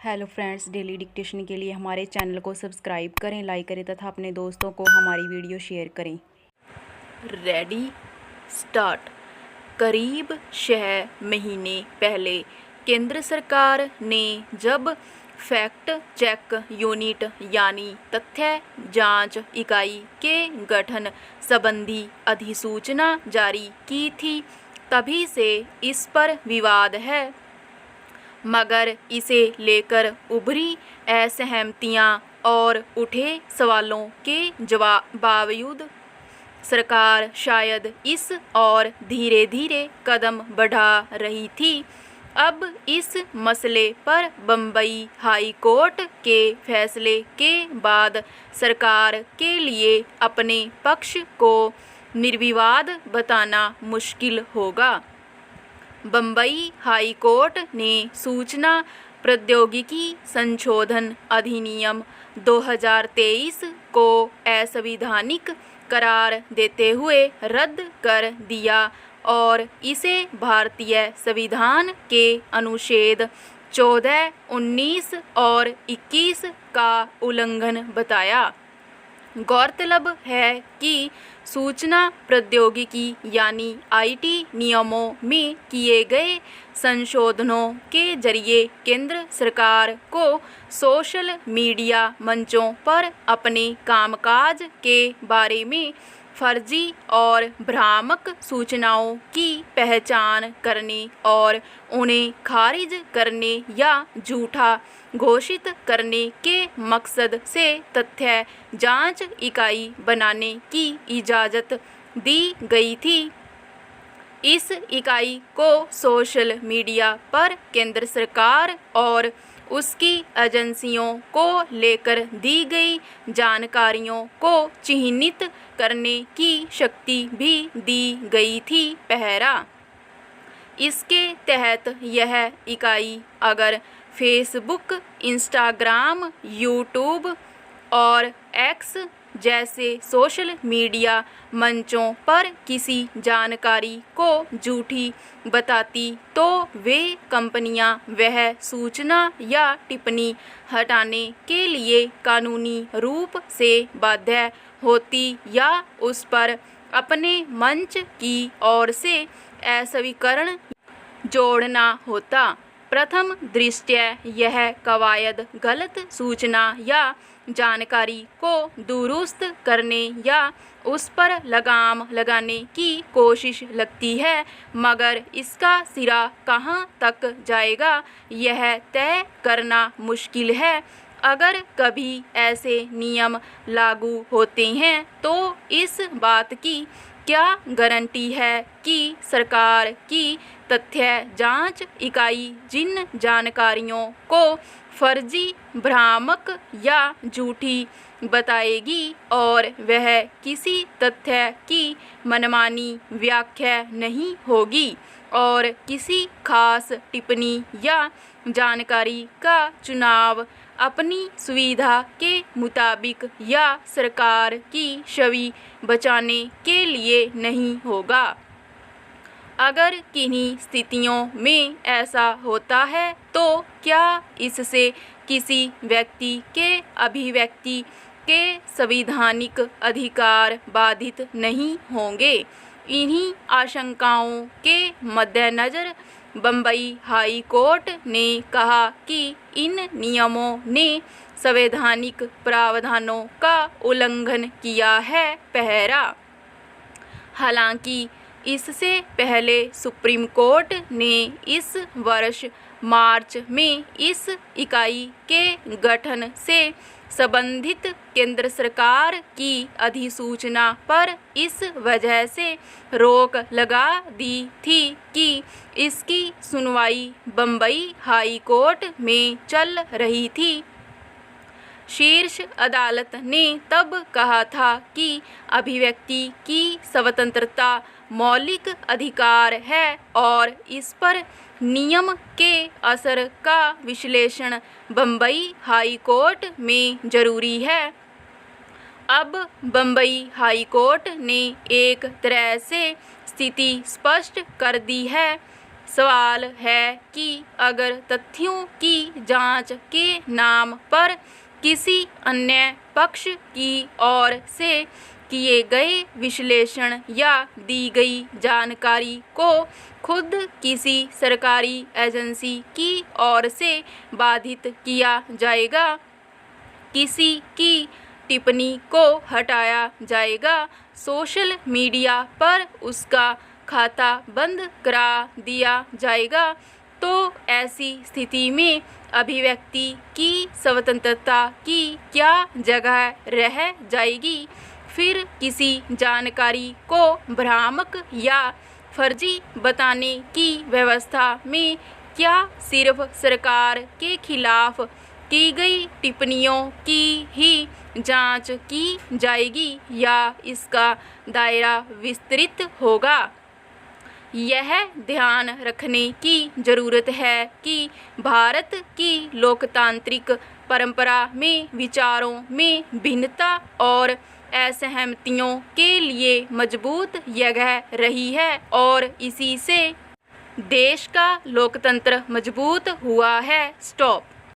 Hello friends, daily dictation के लिए हमारे चैनल को सब्सक्राइब करें, लाइक करें तथा अपने दोस्तों को हमारी वीडियो शेयर करें। Ready start. करीब 6 महीने पहले केंद्र सरकार ने जब फैक्ट चेक यूनिट यानी तथ्य जांच इकाई के गठन संबंधी अधिसूचना जारी की थी, तभी से इस पर विवाद है। मगर इसे लेकर उभरी असहमतियां और उठे सवालों के बावजूद सरकार शायद इस और धीरे धीरे कदम बढ़ा रही थी। अब इस मसले पर बम्बई हाई कोर्ट के फैसले के बाद सरकार के लिए अपने पक्ष को निर्विवाद बताना मुश्किल होगा। बम्बई हाई कोर्ट ने सूचना प्रौद्योगिकी संशोधन अधिनियम 2023 को असंवैधानिक करार देते हुए रद्द कर दिया और इसे भारतीय संविधान के अनुच्छेद 14, 19 और 21 का उल्लंघन बताया। गौरतलब है कि सूचना प्रौद्योगिकी यानी आईटी नियमों में किए गए संशोधनों के जरिए केंद्र सरकार को सोशल मीडिया मंचों पर अपने कामकाज के बारे में फर्जी और भ्रामक सूचनाओं की पहचान करने और उन्हें खारिज करने या झूठा घोषित करने के मकसद से तथ्य जांच इकाई बनाने की इजाज़त दी गई थी। इस इकाई को सोशल मीडिया पर केंद्र सरकार और उसकी एजेंसियों को लेकर दी गई जानकारियों को चिह्नित करने की शक्ति भी दी गई थी। पहरा इसके तहत यह इकाई अगर फेसबुक, इंस्टाग्राम, यूट्यूब और एक्स जैसे सोशल मीडिया मंचों पर किसी जानकारी को झूठी बताती तो वे कंपनियां वह सूचना या टिप्पणी हटाने के लिए कानूनी रूप से बाध्य होती या उस पर अपने मंच की ओर से अस्वीकरण जोड़ना होता। प्रथम दृष्टया यह कवायद गलत सूचना या जानकारी को दुरुस्त करने या उस पर लगाम लगाने की कोशिश लगती है, मगर इसका सिरा कहां तक जाएगा यह तय करना मुश्किल है। अगर कभी ऐसे नियम लागू होते हैं तो इस बात की क्या गारंटी है कि सरकार की तथ्य जांच इकाई जिन जानकारियों को फर्जी, भ्रामक या झूठी बताएगी और वह किसी तथ्य की मनमानी व्याख्या नहीं होगी और किसी खास टिप्पणी या जानकारी का चुनाव अपनी सुविधा के मुताबिक या सरकार की छवि बचाने के लिए नहीं होगा। अगर किन्हीं स्थितियों में ऐसा होता है तो क्या इससे किसी व्यक्ति के अभिव्यक्ति के संवैधानिक अधिकार बाधित नहीं होंगे? इन्हीं आशंकाओं के मद्देनज़र बम्बई हाई कोर्ट ने कहा कि इन नियमों ने संवैधानिक प्रावधानों का उल्लंघन किया है। पहरा हालांकि इससे पहले सुप्रीम कोर्ट ने इस वर्ष मार्च में इस इकाई के गठन से संबंधित केंद्र सरकार की अधिसूचना पर इस वजह से रोक लगा दी थी कि इसकी सुनवाई बम्बई हाई कोर्ट में चल रही थी। शीर्ष अदालत ने तब कहा था कि अभिव्यक्ति की स्वतंत्रता मौलिक अधिकार है और इस पर नियम के असर का विश्लेषण बम्बई हाई कोर्ट में जरूरी है। अब बम्बई हाई कोर्ट ने एक तरह से स्थिति स्पष्ट कर दी है। सवाल है कि अगर तथ्यों की जांच के नाम पर किसी अन्य पक्ष की ओर से किए गए विश्लेषण या दी गई जानकारी को खुद किसी सरकारी एजेंसी की ओर से बाधित किया जाएगा, किसी की टिप्पणी को हटाया जाएगा, सोशल मीडिया पर उसका खाता बंद करा दिया जाएगा, तो ऐसी स्थिति में अभिव्यक्ति की स्वतंत्रता की क्या जगह रह जाएगी। फिर किसी जानकारी को भ्रामक या फर्जी बताने की व्यवस्था में क्या सिर्फ सरकार के खिलाफ की गई टिप्पणियों की ही जांच की जाएगी या इसका दायरा विस्तृत होगा। यह ध्यान रखने की ज़रूरत है कि भारत की लोकतांत्रिक परंपरा में विचारों में भिन्नता और असहमतियों के लिए मजबूत जगह रही है और इसी से देश का लोकतंत्र मजबूत हुआ है। स्टॉप।